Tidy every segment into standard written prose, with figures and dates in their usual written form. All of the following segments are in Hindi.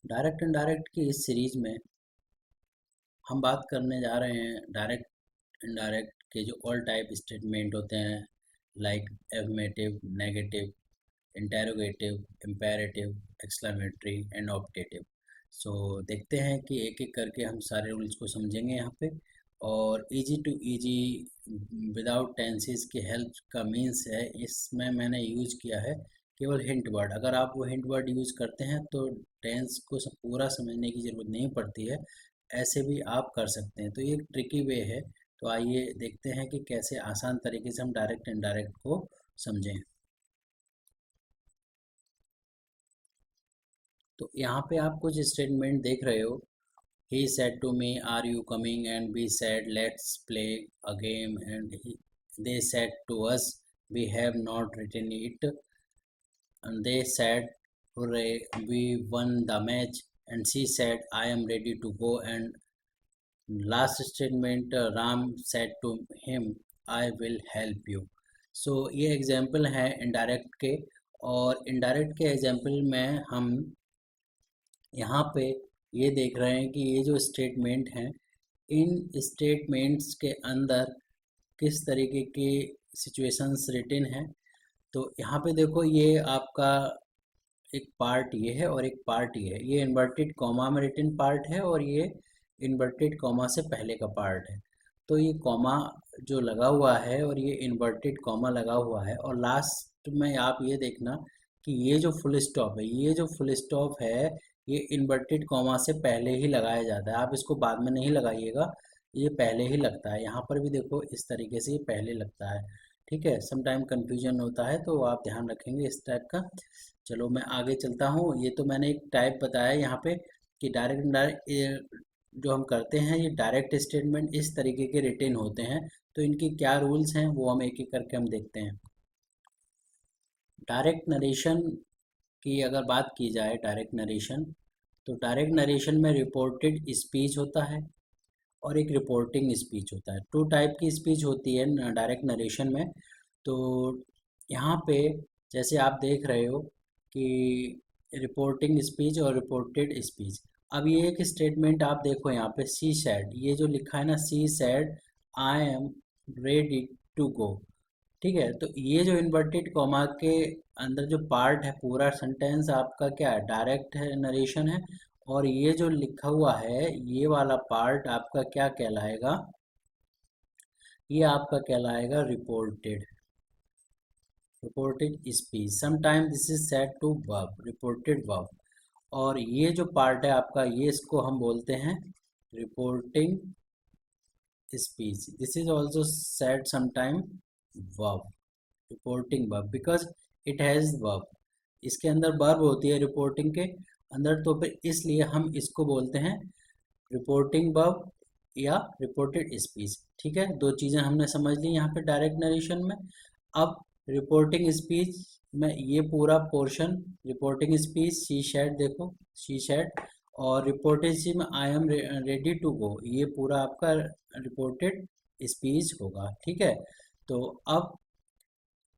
डायरेक्ट इनडायरेक्ट की इस सीरीज में हम बात करने जा रहे हैं डायरेक्ट इनडायरेक्ट के जो ऑल टाइप स्टेटमेंट होते हैं, like affirmative, negative, interrogative, imperative, exclamatory and optative. So देखते हैं कि एक एक करके हम सारे रूल्स को समझेंगे यहाँ पे। और easy to easy without tenses की हेल्प का मीन्स है, इसमें मैंने यूज किया है केवल हिंट वर्ड। अगर आप वो हिंट वर्ड यूज़ करते हैं तो टेंस को पूरा समझने की ज़रूरत नहीं पड़ती है, ऐसे भी आप कर सकते हैं। तो ये एक ट्रिकी वे है। तो आइए देखते हैं कि कैसे आसान तरीके से हम डायरेक्ट इनडायरेक्ट को समझें। तो यहाँ पे आप कुछ स्टेटमेंट देख रहे हो। He said to me are you coming and we said let's play a game and they said to us we have not written it and they said hooray we won the match, and she said I am ready to go, and last statement Ram said to him I will help you. So ये एग्जाम्पल है इनडायरेक्ट के। और इनडायरेक्ट के एग्जाम्पल में हम यहाँ पे ये देख रहे हैं कि ये जो स्टेटमेंट हैं, इन स्टेटमेंट्स के अंदर किस तरीके की सिचुएशंस रिटन हैं। तो यहाँ पे देखो, ये आपका एक पार्ट ये है और एक पार्ट ये है। ये इन्वर्टेड कॉमा में रिटन पार्ट है और ये इन्वर्टेड कॉमा से पहले का पार्ट है। तो ये कॉमा जो लगा हुआ है और ये इन्वर्टेड कॉमा लगा हुआ है, और लास्ट में आप ये देखना कि ये जो फुल स्टॉप है, ये जो फुल स्टॉप है, ये इन्वर्टेड कॉमा से पहले ही लगाया जाता है। आप इसको बाद में नहीं लगाइएगा, ये पहले ही लगता है। यहाँ पर भी देखो, इस तरीके से ये पहले लगता है। ठीक है, सम टाइम कन्फ्यूजन होता है, तो आप ध्यान रखेंगे इस टाइप का। चलो मैं आगे चलता हूँ। ये तो मैंने एक टाइप बताया यहाँ पे कि डायरेक्ट इनडायरेक्ट जो हम करते हैं, ये डायरेक्ट स्टेटमेंट इस तरीके के रिटेन होते हैं। तो इनके क्या रूल्स हैं वो हम एक एक करके हम देखते हैं। डायरेक्ट नरेशन की अगर बात की जाए, डायरेक्ट नरेशन, तो डायरेक्ट नरेशन में रिपोर्टेड स्पीच होता है और एक रिपोर्टिंग स्पीच होता है। टू टाइप की स्पीच होती है डायरेक्ट नरेशन में। तो यहाँ पे जैसे आप देख रहे हो कि रिपोर्टिंग स्पीच और रिपोर्टेड स्पीच। अब ये एक स्टेटमेंट आप देखो यहाँ पे, सी सैड, ये जो लिखा है ना, she said I am ready to go. ठीक है, तो ये जो इन्वर्टेड कॉमा के अंदर जो पार्ट है, पूरा सेंटेंस आपका क्या है, डायरेक्ट है, नरेशन है। और ये जो लिखा हुआ है, ये वाला पार्ट आपका क्या कहलाएगा, ये आपका कहलाएगा reported, reported speech. Sometime this is said to verb, reported verb. और ये जो पार्ट है आपका, ये इसको हम बोलते हैं reporting speech. This is also said sometime verb, reporting verb, because it has verb. इसके अंदर वर्ब होती है रिपोर्टिंग के अंदर, तो फिर इसलिए हम इसको बोलते हैं रिपोर्टिंग वर्ब या रिपोर्टेड स्पीच। ठीक है, दो चीज़ें हमने समझ ली यहाँ पे डायरेक्ट नरेशन में। अब रिपोर्टिंग स्पीच में ये पूरा portion, reporting speech she said, देखो शी शेड, और रिपोर्टेड स्पीच में I am ready to go, ये पूरा आपका रिपोर्टेड स्पीच होगा। ठीक है, तो अब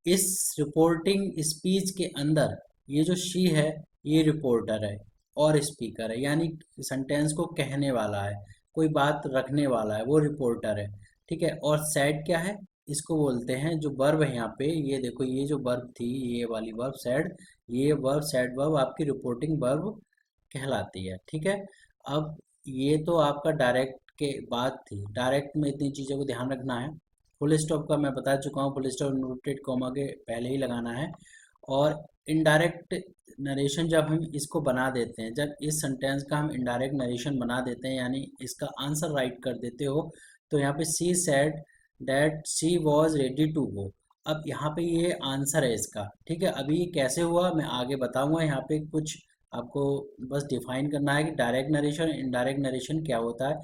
इस रिपोर्टिंग स्पीच के अंदर ये जो शी है, ये रिपोर्टर है और स्पीकर है, यानी सेंटेंस को कहने वाला है, कोई बात रखने वाला है, वो रिपोर्टर है। ठीक है, और सैड क्या है, इसको बोलते हैं, जो वर्ब है यहाँ पे, ये देखो, ये जो वर्ब थी, ये वाली वर्ब सैड, ये वर्ब सैड वर्ब आपकी रिपोर्टिंग वर्ब कहलाती है। ठीक है, अब ये तो आपका डायरेक्ट के बाद थी। डायरेक्ट में इतनी चीज़ों को ध्यान रखना है। फुल स्टॉप का मैं बता चुका हूँ, फुल स्टॉप इन्वर्टेड कॉमा के पहले ही लगाना है। और इनडायरेक्ट नरेशन जब हम इसको बना देते हैं, जब इस सेंटेंस का हम इनडायरेक्ट नरेशन बना देते हैं, यानी इसका आंसर राइट कर देते हो, तो यहाँ पे she said that she was ready to go. अब यहाँ पे ये आंसर है इसका। ठीक है, अभी ये कैसे हुआ मैं आगे बताऊंगा। यहाँ पे कुछ आपको बस डिफाइन करना है कि डायरेक्ट नरेशन, इनडायरेक्ट नरेशन क्या होता है।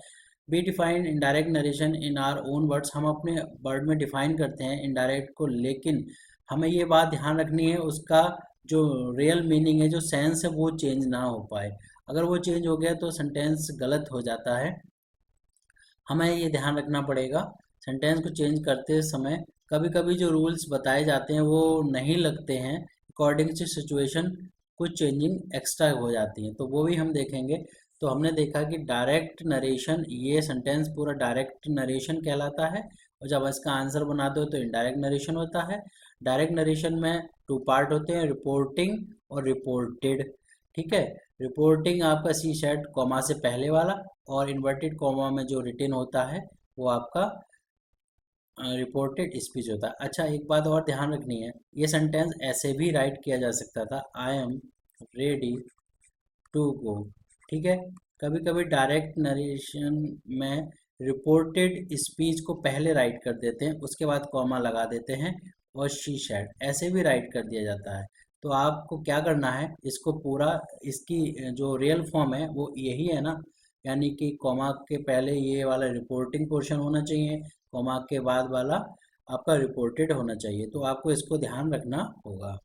We define indirect narration in our own words, हम अपने वर्ड में डिफाइन करते हैं इनडायरेक्ट को, लेकिन हमें ये बात ध्यान रखनी है, उसका जो रियल मीनिंग है, जो सेंस है, वो चेंज ना हो पाए। अगर वो चेंज हो गया तो सेंटेंस गलत हो जाता है। हमें ये ध्यान रखना पड़ेगा सेंटेंस को चेंज करते समय। कभी कभी जो रूल्स बताए जाते हैं वो नहीं लगते हैं अकॉर्डिंग टू सिचुएशन, कुछ चेंजिंग एक्स्ट्रा हो जाती हैं, तो वो भी हम देखेंगे। तो हमने देखा कि डायरेक्ट नरेशन, ये सेंटेंस पूरा डायरेक्ट नरेशन कहलाता है, और जब इसका आंसर बनाते हो तो इनडायरेक्ट नरेशन होता है। डायरेक्ट नरेशन में टू पार्ट होते हैं, रिपोर्टिंग और रिपोर्टेड। ठीक है, रिपोर्टिंग आपका सी सेट कॉमा से पहले वाला, और इन्वर्टेड कॉमा में जो रिटेन होता है वो आपका रिपोर्टेड स्पीच होता है। अच्छा, एक बात और ध्यान रखनी है, ये सेंटेंस ऐसे भी राइट किया जा सकता था, I am ready to go. ठीक है, कभी कभी डायरेक्ट नरेशन में रिपोर्टेड स्पीच को पहले राइट कर देते हैं, उसके बाद कॉमा लगा देते हैं, और शी सैड ऐसे भी राइट कर दिया जाता है। तो आपको क्या करना है, इसको पूरा, इसकी जो रियल फॉर्म है वो यही है ना, यानी कि कॉमा के पहले ये वाला रिपोर्टिंग पोर्शन होना चाहिए, कॉमा के बाद वाला आपका रिपोर्टेड होना चाहिए। तो आपको इसको ध्यान रखना होगा।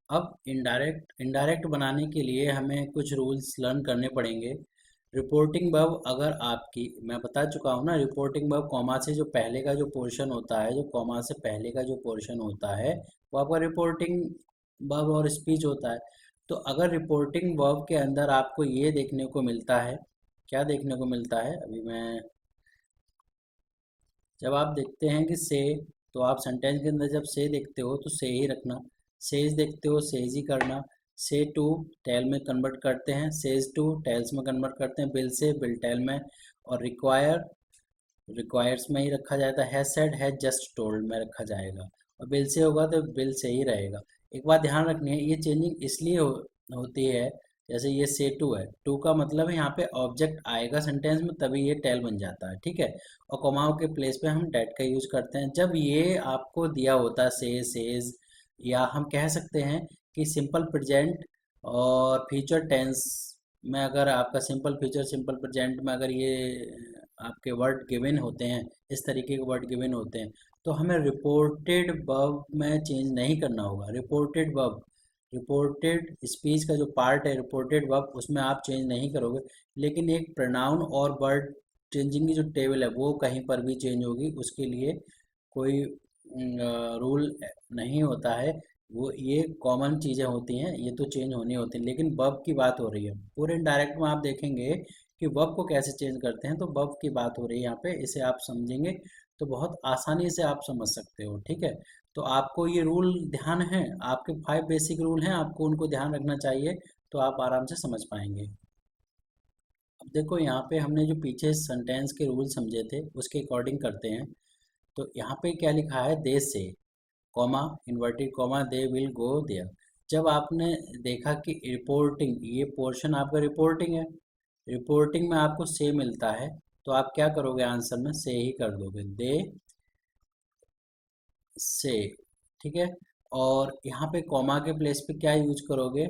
अब इनडायरेक्ट बनाने के लिए हमें कुछ रूल्स लर्न करने पड़ेंगे। रिपोर्टिंग वर्ब अगर आपकी, मैं बता चुका हूँ ना, रिपोर्टिंग वर्ब कॉमा से जो पहले का जो पोर्शन होता है, जो कॉमा से पहले का जो पोर्शन होता है वो आपका रिपोर्टिंग वर्ब और स्पीच होता है। तो अगर रिपोर्टिंग वर्ब के अंदर आपको ये देखने को मिलता है, क्या देखने को मिलता है, अभी मैं, जब आप देखते हैं कि से, तो आप सेंटेंस के अंदर जब से देखते हो तो से ही रखना, सेज देखते हो सेज ही करना। से टू टेल में कन्वर्ट करते हैं, सेज टू टेल्स में कन्वर्ट करते हैं, बिल से बिल टेल में, और रिक्वायर रिक्वायर्स में ही रखा जाता है, has said has just told में रखा जाएगा, और बिल से होगा तो बिल से ही रहेगा। एक बात ध्यान रखनी है, ये चेंजिंग इसलिए होती है, जैसे ये से टू है, टू का मतलब है यहाँ पे ऑब्जेक्ट आएगा सेंटेंस में तभी ये टेल बन जाता है। ठीक है, और कॉमाओं के प्लेस पे हम डेट का यूज करते हैं जब ये आपको दिया होता है, से सेज, या हम कह सकते हैं कि सिंपल प्रेजेंट और फ्यूचर टेंस में, अगर आपका सिंपल फ्यूचर सिंपल प्रेजेंट में अगर ये आपके वर्ड गिवन होते हैं, इस तरीके के वर्ड गिवन होते हैं, तो हमें रिपोर्टेड वर्ब में चेंज नहीं करना होगा। रिपोर्टेड वर्ब, रिपोर्टेड स्पीच का जो पार्ट है रिपोर्टेड वर्ब, उसमें आप चेंज नहीं करोगे, लेकिन एक प्रोनाउन और वर्ड चेंजिंग की जो टेबल है वो कहीं पर भी चेंज होगी, उसके लिए कोई रूल नहीं होता है। वो ये कॉमन चीज़ें होती हैं, ये तो चेंज होनी होती हैं, लेकिन वर्ब की बात हो रही है। पूरे इनडायरेक्ट में आप देखेंगे कि वर्ब को कैसे चेंज करते हैं, तो वर्ब की बात हो रही है यहाँ पे, इसे आप समझेंगे तो बहुत आसानी से आप समझ सकते हो। ठीक है, तो आपको ये रूल ध्यान है, आपके 5 बेसिक रूल हैं, आपको उनको ध्यान रखना चाहिए, तो आप आराम से समझ पाएंगे। अब देखो यहाँ पे हमने जो पीछे सेंटेंस के रूल समझे थे उसके अकॉर्डिंग करते हैं। तो यहाँ पे क्या लिखा है, they say comma inverted comma they will go there. जब आपने देखा कि रिपोर्टिंग, ये पोर्शन आपका रिपोर्टिंग है, रिपोर्टिंग में आपको से मिलता है, तो आप क्या करोगे, आंसर में से ही कर दोगे, दे से। ठीक है, और यहाँ पे कॉमा के प्लेस पे क्या यूज करोगे,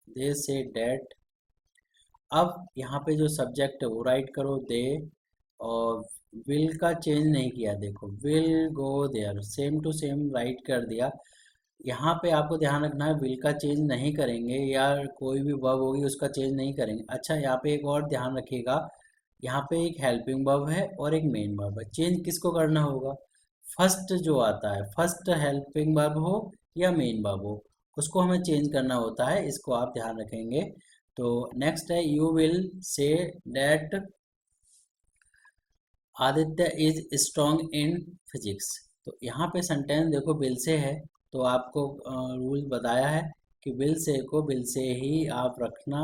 दे से डेट। अब यहाँ पे जो सब्जेक्ट है वो राइट करो दे, और विल का चेंज नहीं किया, देखो will go there, same to same write कर दिया। यहाँ पे आपको ध्यान रखना है, विल का चेंज नहीं करेंगे, या कोई भी वर्ब होगी उसका चेंज नहीं करेंगे। अच्छा, यहाँ पे एक और ध्यान रखिएगा, यहाँ पे एक हेल्पिंग वर्ब है और एक मेन वर्ब है, चेंज किसको करना होगा, फर्स्ट जो आता है, फर्स्ट हेल्पिंग वर्ब हो या मेन वर्ब हो, उसको हमें चेंज करना होता है, इसको आप ध्यान रखेंगे। तो नेक्स्ट है, you will say that Aditya is strong in physics. तो यहाँ पे सेंटेंस देखो विल से है, तो आपको रूल बताया है कि विल से को विल से ही आप रखना,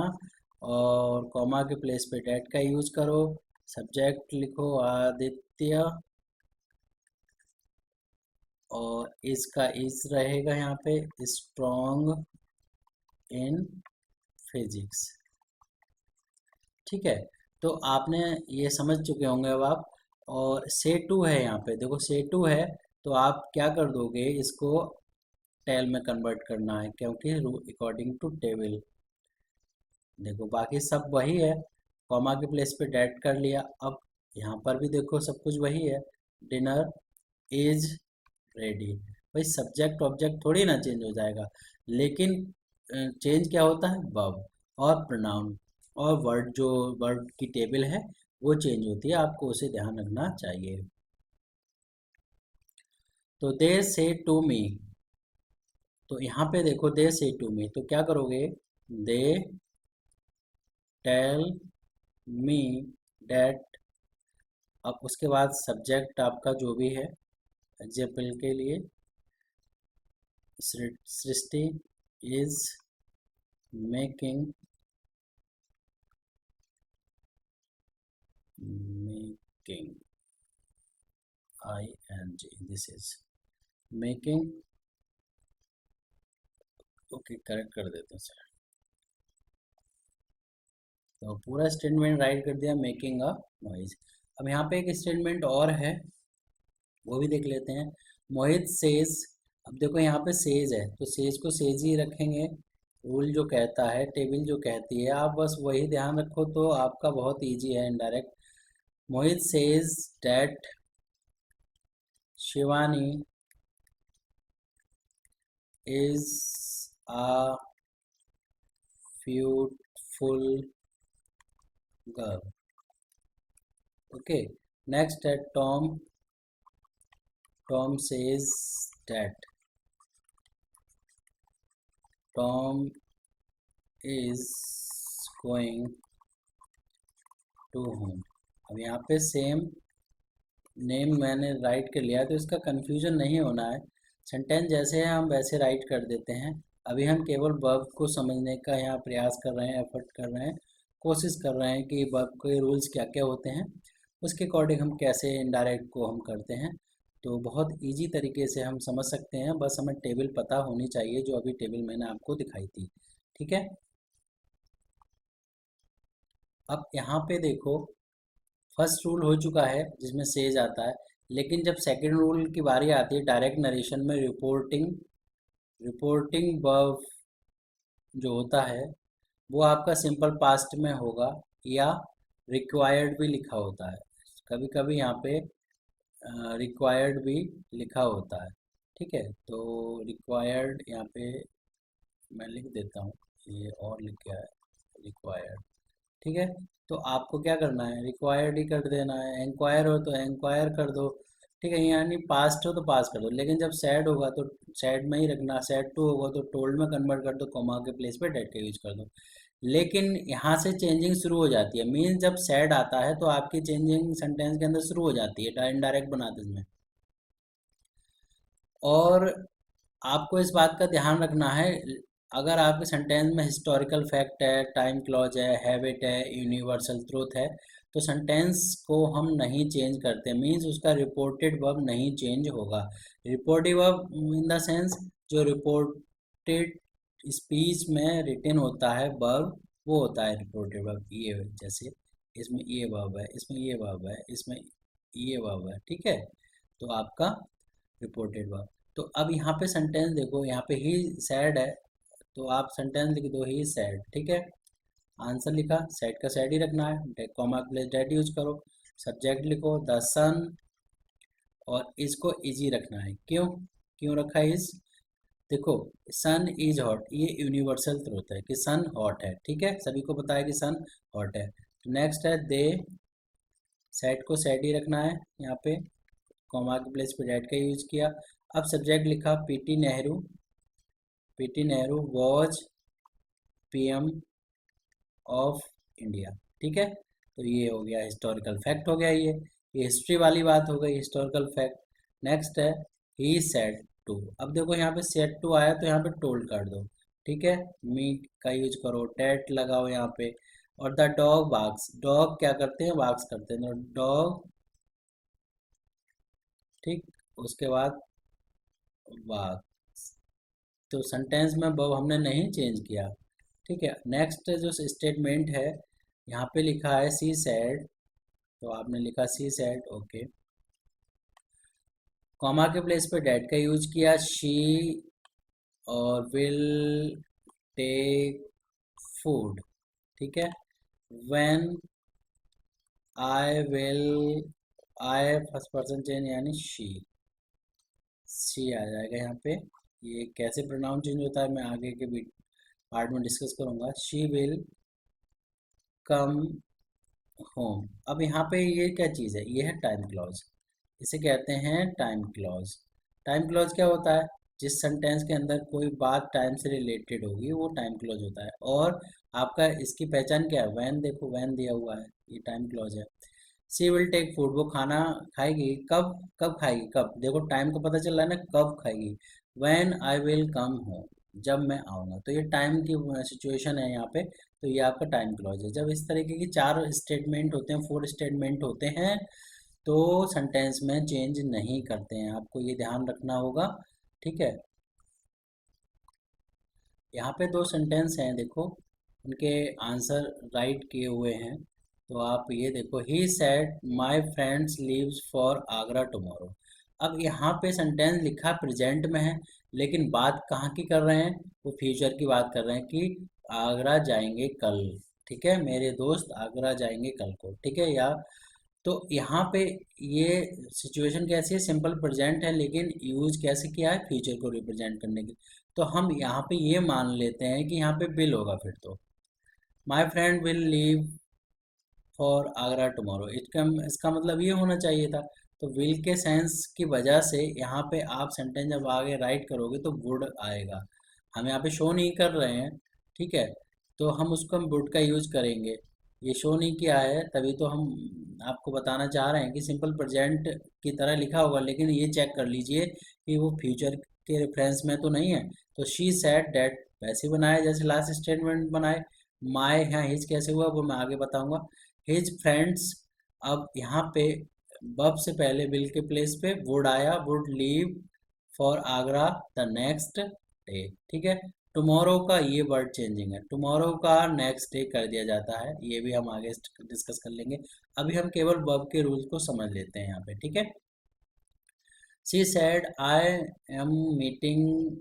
और कॉमा के प्लेस पे डेट का यूज करो, सब्जेक्ट लिखो आदित्य, और इसका इज रहेगा यहाँ पे स्ट्रॉन्ग इन फिजिक्स। ठीक है, तो आपने ये समझ चुके होंगे अब आप। और से टू है, यहाँ पे देखो से टू है, तो आप क्या कर दोगे, इसको टेल में कन्वर्ट करना है, क्योंकि अकॉर्डिंग टू टेबल। देखो बाकी सब वही है, कॉमा के प्लेस पे डेट कर लिया। अब यहाँ पर भी देखो सब कुछ वही है, डिनर इज रेडी। भाई सब्जेक्ट ऑब्जेक्ट थोड़ी ना चेंज हो जाएगा, लेकिन चेंज क्या होता है, वर्ब और प्रोनाउन और वर्ड, जो वर्ड की टेबल है वो चेंज होती है, आपको उसे ध्यान रखना चाहिए। तो दे से टू मी, तो यहाँ पे देखो दे से टू मी, तो क्या करोगे, दे टेल मी डेट। अब उसके बाद सब्जेक्ट आपका जो भी है, एग्जाम्पल के लिए Srishti is making ing, this is making. Okay, correct कर देते हैं सर। तो पूरा स्टेटमेंट राइट कर दिया, मेकिंग अ नॉइज। अब यहाँ पे एक स्टेटमेंट और है, वो भी देख लेते हैं। मोहित सेज, अब देखो यहाँ पे सेज है तो सेज को सेज ही रखेंगे। रूल जो कहता है, टेबल जो कहती है, आप बस वही ध्यान रखो तो आपका बहुत इजी है indirect. Mohit says that Shivani is a beautiful girl. Okay, next है Tom. Tom says that Tom is going to home. अब यहाँ पे सेम नेम मैंने राइट कर लिया तो इसका कंफ्यूजन नहीं होना है। सेंटेंस जैसे है हम वैसे राइट कर देते हैं। अभी हम केवल वर्ब को समझने का यहाँ प्रयास कर रहे हैं, एफर्ट कर रहे हैं, कोशिश कर रहे हैं कि वर्ब के रूल्स क्या क्या होते हैं, उसके अकॉर्डिंग हम कैसे इनडायरेक्ट को हम करते हैं। तो बहुत इजी तरीके से हम समझ सकते हैं, बस हमें टेबल पता होनी चाहिए जो अभी टेबल मैंने आपको दिखाई थी। ठीक है, अब यहाँ पे देखो फर्स्ट रूल हो चुका है जिसमें सेज आता है, लेकिन जब सेकंड रूल की बारी आती है डायरेक्ट नरेशन में, रिपोर्टिंग रिपोर्टिंग वर्ब जो होता है वो आपका सिंपल पास्ट में होगा या रिक्वायर्ड भी लिखा होता है। कभी कभी यहाँ पे रिक्वायर्ड भी लिखा होता है। ठीक है, तो रिक्वायर्ड यहाँ पे मैं लिख देता हूँ, ये और लिख गया है रिक्वायर्ड। ठीक है, तो आपको क्या करना है, रिक्वायर्ड ही कर देना है। एंक्वायर हो तो एंक्वायर कर दो। ठीक है, यानी पास्ट हो तो पास कर दो, लेकिन जब सैड होगा तो सैड में ही रखना, सैड टू होगा तो टोल्ड में कन्वर्ट कर दो, कॉमा के प्लेस पे डेट का यूज कर दो। लेकिन यहाँ से चेंजिंग शुरू हो जाती है, मीन्स जब सैड आता है तो आपकी चेंजिंग सेंटेंस के अंदर शुरू हो जाती है इनडायरेक्ट बनाते में। और आपको इस बात का ध्यान रखना है, अगर आपके सेंटेंस में हिस्टोरिकल फैक्ट है, टाइम क्लॉज है, हैबिट है, यूनिवर्सल ट्रूथ है, तो सेंटेंस को हम नहीं चेंज करते, मींस उसका रिपोर्टेड वर्ब नहीं चेंज होगा। Reported verb in the sense जो रिपोर्टेड स्पीच में रिटन होता है वर्ब, वो होता है रिपोर्टेड वर्ब। ये जैसे इसमें ये वर्ब है, इसमें ये वर्ब है, इसमें ये वर्ब है। ठीक है, तो आपका रिपोर्टेड वर्ब। तो अब यहाँ पे सेंटेंस देखो, यहाँ पे ही सैड है तो आप सेंटेंस लिख दो ही सैड। ठीक है, आंसर लिखा, सैड का सैड ही रखना है, कॉमा प्लेस डेट यूज करो। सब्जेक्ट लिखो द सन, और इसको इजी रखना है। क्यों क्यों रखा है इस, देखो सन इज हॉट, ये यूनिवर्सल ट्रूथ है कि सन हॉट है। ठीक है, सभी को पता है कि सन हॉट है। तो नेक्स्ट है दे, सैड को सैड ही रखना है, यहाँ पे कॉमा के प्लेस पे डेट का यूज किया। अब सब्जेक्ट लिखा PT Nehru, PT Nehru was PM of India. ठीक है, तो ये हो गया हिस्टोरिकल फैक्ट हो गया, ये हिस्ट्री वाली बात हो गई, हिस्टोरिकल फैक्ट। नेक्स्ट है ही सेड टू। अब देखो यहाँ पे सेड टू आया तो यहाँ पे टोल्ड कर दो। ठीक है, मी का यूज करो, डेट लगाओ यहाँ पे। और द डॉग बाग्स, डॉग क्या करते हैं, बाग्स करते हैं, डॉग। ठीक, उसके बाद बाग, तो सेंटेंस में वर्ब हमने नहीं चेंज किया। ठीक है, नेक्स्ट जो स्टेटमेंट है यहाँ पे लिखा है सी सैड, तो आपने लिखा सी सैड। ओके, कॉमा के प्लेस पे डेट का यूज किया, शी और विल टेक फूड। ठीक है, when I will, I first person change यानी शी आ जाएगा यहाँ पे। ये कैसे प्रोनाउंस चेंज होता है मैं आगे के पार्ट में डिस्कस करूंगा। She will come home. अब यहाँ पे ये क्या चीज़ है, ये है टाइम क्लॉज, इसे कहते हैं टाइम क्लॉज। टाइम क्लॉज क्या होता है, जिस सेंटेंस के अंदर कोई बात टाइम से रिलेटेड होगी वो टाइम क्लॉज होता है। और आपका इसकी पहचान क्या है, वैन, देखो वैन दिया हुआ है, ये टाइम क्लॉज है। सी विल टेक फूड, वो खाना खाएगी, कब, कब खाएगी, कब, देखो टाइम को पता चल रहा है ना, कब खाएगी। When I will come home, जब मैं आऊँगा, तो ये टाइम की सिचुएशन है यहाँ पे, तो ये आपका टाइम क्लॉज है। जब इस तरीके की 4 स्टेटमेंट होते हैं, 4 स्टेटमेंट होते हैं, तो सेंटेंस में चेंज नहीं करते हैं, आपको ये ध्यान रखना होगा, ठीक है। यहाँ पे 2 सेंटेंस हैं, देखो उनके आंसर राइट किए हुए हैं। तो आप ये देखो, he said my friends leaves for Agra tomorrow. अब यहाँ पे सेंटेंस लिखा प्रेजेंट में है, लेकिन बात कहाँ की कर रहे हैं, वो फ्यूचर की बात कर रहे हैं कि आगरा जाएंगे कल, ठीक है, मेरे दोस्त आगरा जाएंगे कल को, ठीक है। या तो यहाँ पे ये सिचुएशन कैसी है, सिंपल प्रेजेंट है, लेकिन यूज कैसे किया है, फ्यूचर को रिप्रेजेंट करने के। तो हम यहाँ पे ये मान लेते हैं कि यहाँ पे विल होगा, फिर तो my friend will leave for Agra tomorrow, इसका मतलब ये होना चाहिए था। तो विल के सेंस की वजह से यहाँ पे आप सेंटेंस जब आगे राइट करोगे तो वुड आएगा, हम यहाँ पे शो नहीं कर रहे हैं, ठीक है। तो हम उसको हम वुड का यूज करेंगे, ये शो नहीं किया है, तभी तो हम आपको बताना चाह रहे हैं कि सिंपल प्रेजेंट की तरह लिखा होगा, लेकिन ये चेक कर लीजिए कि वो फ्यूचर के रेफरेंस में तो नहीं है। तो शी सेड डैट वैसे बनाया जैसे लास्ट स्टेटमेंट बनाए। माय यहाँ हिज कैसे हुआ वो मैं आगे बताऊंगा। हिज फ्रेंड्स, अब यहाँ पे बब से पहले विल के प्लेस पे वुड आया, would leave for Agra the next day, ठीक है। टुमारो का ये वर्ड चेंजिंग है, टुमारो का नेक्स्ट डे कर दिया जाता है, ये भी हम आगे डिस्कस कर लेंगे। अभी हम केवल वर्ब के रूल्स को समझ लेते हैं यहाँ पे, ठीक है। She said I am meeting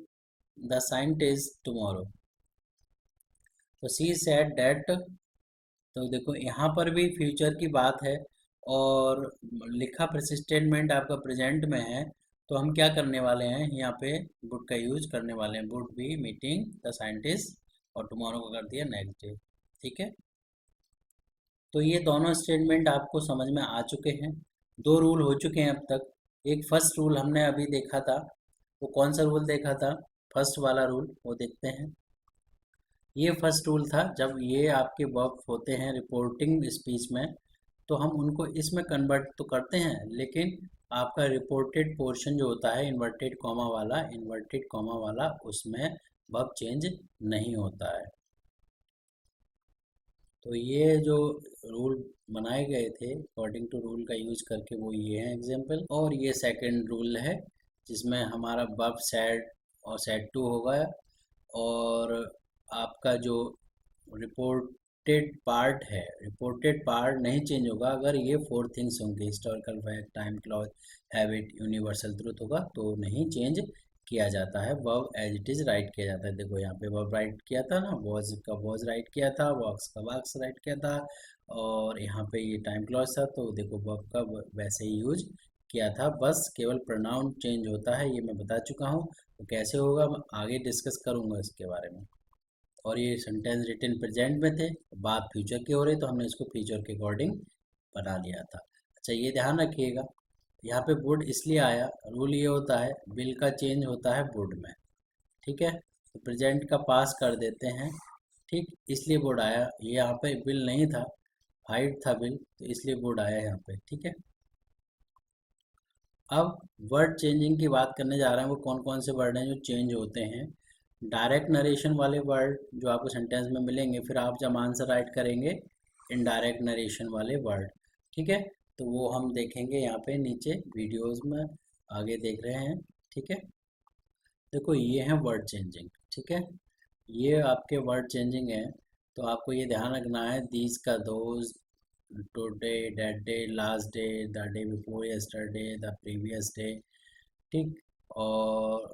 the scientist tomorrow, तो शी सेड दैट, तो देखो यहाँ पर भी फ्यूचर की बात है और लिखा स्टेटमेंट आपका प्रेजेंट में है, तो हम क्या करने वाले हैं, यहाँ पे वुड का यूज करने वाले हैं, would be meeting the scientist, और टुमारो को कर दिया नेक्स्ट डे, ठीक है। तो ये दोनों स्टेटमेंट आपको समझ में आ चुके हैं, 2 रूल हो चुके हैं अब तक। एक फर्स्ट रूल हमने अभी देखा था, वो कौन सा रूल देखा था, फर्स्ट वाला रूल, वो देखते हैं। ये फर्स्ट रूल था, जब ये आपके वर्ब होते हैं रिपोर्टिंग स्पीच में, तो हम उनको इसमें कन्वर्ट तो करते हैं, लेकिन आपका रिपोर्टेड पोर्शन जो होता है इन्वर्टेड कॉमा वाला, उसमें वर्ब चेंज नहीं होता है। तो ये जो रूल बनाए गए थे अकॉर्डिंग टू रूल का यूज करके, वो ये है एग्जांपल। और ये सेकंड रूल है जिसमें हमारा वर्ब सेड और सेड टू होगा, और आपका जो रिपोर्टेड पार्ट नहीं चेंज होगा अगर ये 4 थिंग्स होंगे, historical fact, time clause, habit, universal truth होगा, तो नहीं चेंज किया जाता है, verb as it is write किया जाता है। देखो यहाँ पे वर्ब राइट किया था ना, वॉज का वॉज राइट किया था, वॉक्स का वॉक्स राइट किया था, और यहाँ पे ये टाइम क्लॉज था, तो देखो वर्ब का वैसे ही यूज किया था, बस केवल प्रोनाउन चेंज होता है, ये मैं बता चुका हूँ। तो कैसे होगा मैं आगे डिस्कस करूँगा इसके बारे में। और ये सेंटेंस रिटन प्रेजेंट में थे, बात फ्यूचर की हो रही, तो हमने इसको फ्यूचर के अकॉर्डिंग बना लिया था। अच्छा ये ध्यान रखिएगा, यहाँ पे वुड इसलिए आया, रूल ये होता है विल का चेंज होता है वुड में, ठीक है। तो प्रेजेंट का पास कर देते हैं, ठीक, इसलिए वुड आया, ये यहाँ पे विल नहीं था, हाइड था विल, तो इसलिए वुड आया यहाँ पे, ठीक है। अब वर्ड चेंजिंग की बात करने जा रहे हैं, वो कौन कौन से वर्ड हैं जो चेंज होते हैं। डायरेक्ट नरेशन वाले वर्ड जो आपको सेंटेंस में मिलेंगे, फिर आप जब आंसर राइट करेंगे इनडायरेक्ट नरेशन वाले वर्ड, ठीक है। तो वो हम देखेंगे यहाँ पे नीचे वीडियोस में, आगे देख रहे हैं, ठीक है। देखो ये है वर्ड चेंजिंग, ठीक है, ये आपके वर्ड चेंजिंग है। तो आपको ये ध्यान रखना है, दीज का those, today, that day, last day, the day before yesterday, the previous day, ठीक, और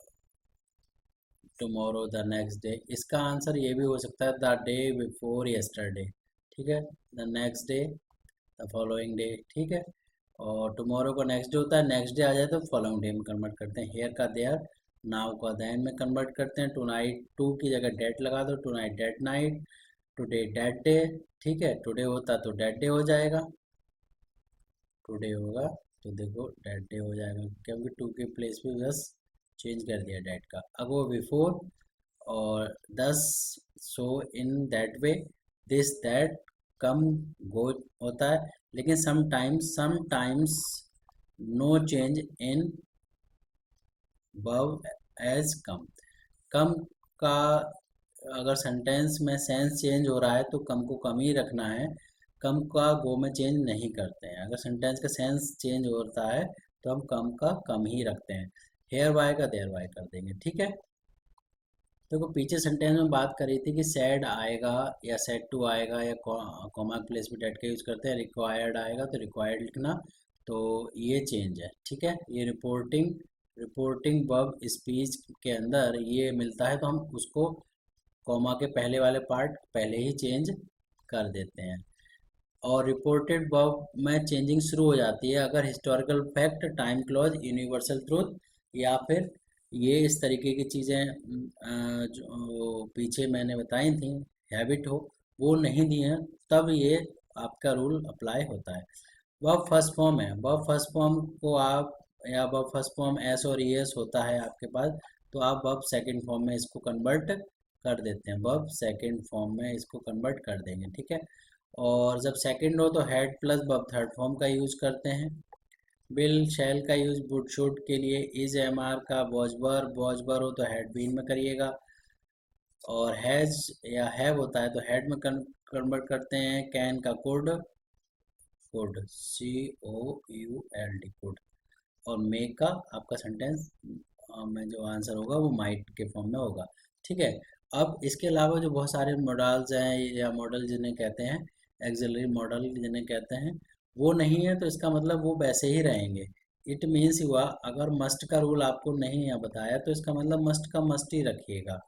टुमारो, द नेक्स्ट डे। इसका आंसर ये भी हो सकता है द डे बिफोर यस्टरडे, ठीक है, the next day, the following day, ठीक है। और टुमारो का नेक्स्ट डे होता है, नेक्स्ट डे आ जाए तो फॉलोइंग डे में कन्वर्ट करते हैं, हेयर का देयर, नाउ का देन में कन्वर्ट करते हैं, टू नाइट, टू की जगह डेट लगा दो, tonight date night, today date day, ठीक है, टुडे होता तो डेट डे हो जाएगा, टुडे होगा तो देखो डेट डे हो जाएगा, क्योंकि टू के प्लेस पे बस चेंज कर दिया डेट का, अब वो बिफोर और 10 so in that way this that come go होता है, लेकिन समटाइम्स नो चेंज इन बव एज कम। कम का अगर सेंटेंस में सेंस चेंज हो रहा है तो कम को कम ही रखना है, कम का गो में चेंज नहीं करते हैं। अगर सेंटेंस का सेंस चेंज होता है तो हम कम का कम ही रखते हैं, हेयर बाय का देयर बाय कर देंगे, ठीक है। देखो पीछे सेंटेंस में बात करी थी कि सैड आएगा या सैड टू आएगा या कॉमा के प्लेस में डेट का यूज करते हैं, रिक्वायर्ड आएगा तो रिक्वायर्ड लिखना, तो ये चेंज है, ठीक है। ये रिपोर्टिंग वर्ब स्पीच के अंदर ये मिलता है तो हम उसको कॉमा के पहले वाले पार्ट पहले ही चेंज कर देते हैं। और रिपोर्टेड वर्ब में चेंजिंग शुरू हो जाती है अगर historical fact, time clause, universal truth या फिर ये इस तरीके की चीज़ें जो पीछे मैंने बताई थी हैबिट हो वो नहीं दी हैं, तब ये आपका रूल अप्लाई होता है। वर्ब फर्स्ट फॉर्म है, वर्ब फर्स्ट फॉर्म को आप या वर्ब फर्स्ट फॉर्म एस और ईएस होता है आपके पास, तो आप वर्ब सेकंड फॉर्म में इसको कन्वर्ट कर देते हैं, वर्ब सेकंड फॉर्म में इसको कन्वर्ट कर देंगे, ठीक है। और जब सेकंड हो तो head plus verb third form का यूज करते हैं। बिल शैल का यूज वुड शुड के लिए, इज एम आर का वॉजबर हो तो हेड बीन में करिएगा, और हैज या हैव होता है तो हेड में कन्वर्ट करते हैं। कैन का कुड COUL कुड, और मेक का आपका सेंटेंस में जो आंसर होगा वो माइट के फॉर्म में होगा, ठीक है। अब इसके अलावा जो बहुत सारे मॉडल्स हैं या मॉडल जिन्हें कहते हैं एक्सिलरी मॉडल जिन्हें कहते हैं, वो नहीं है तो इसका मतलब वो वैसे ही रहेंगे। इट मीन्स हुआ, अगर मस्ट का रूल आपको नहीं यहाँ बताया तो इसका मतलब मस्ट का मस्ट ही रखिएगा,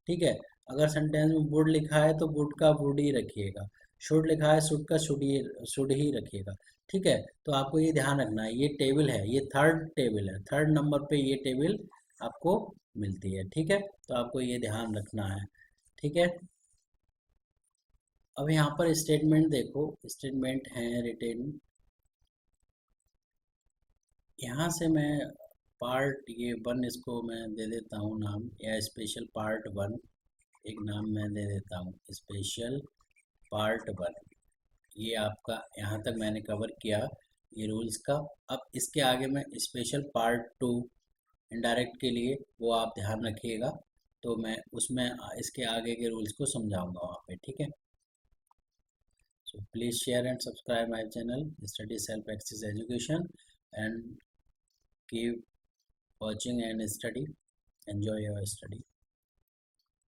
ठीक है। अगर सेंटेंस में वुड लिखा है तो वुड का वुड ही रखिएगा, शुड लिखा है शुड का शुड ही रखिएगा, ठीक है। तो आपको ये ध्यान रखना है, ये टेबल है, ये थर्ड टेबल है, थर्ड नंबर पे ये टेबल आपको मिलती है, ठीक है। तो आपको ये ध्यान रखना है, ठीक है। अब यहाँ पर स्टेटमेंट देखो, स्टेटमेंट है रिटेन, यहाँ से मैं पार्ट ये वन इसको मैं दे देता हूँ नाम, या स्पेशल पार्ट वन एक नाम मैं दे देता हूँ, स्पेशल पार्ट वन। ये आपका यहाँ तक मैंने कवर किया ये रूल्स का। अब इसके आगे मैं स्पेशल पार्ट टू इनडायरेक्ट के लिए वो आप ध्यान रखिएगा, तो मैं उसमें इसके आगे के रूल्स को समझाऊंगा वहाँ पे, ठीक है। So please share and subscribe my channel study self access education and keep watching and study, enjoy your study.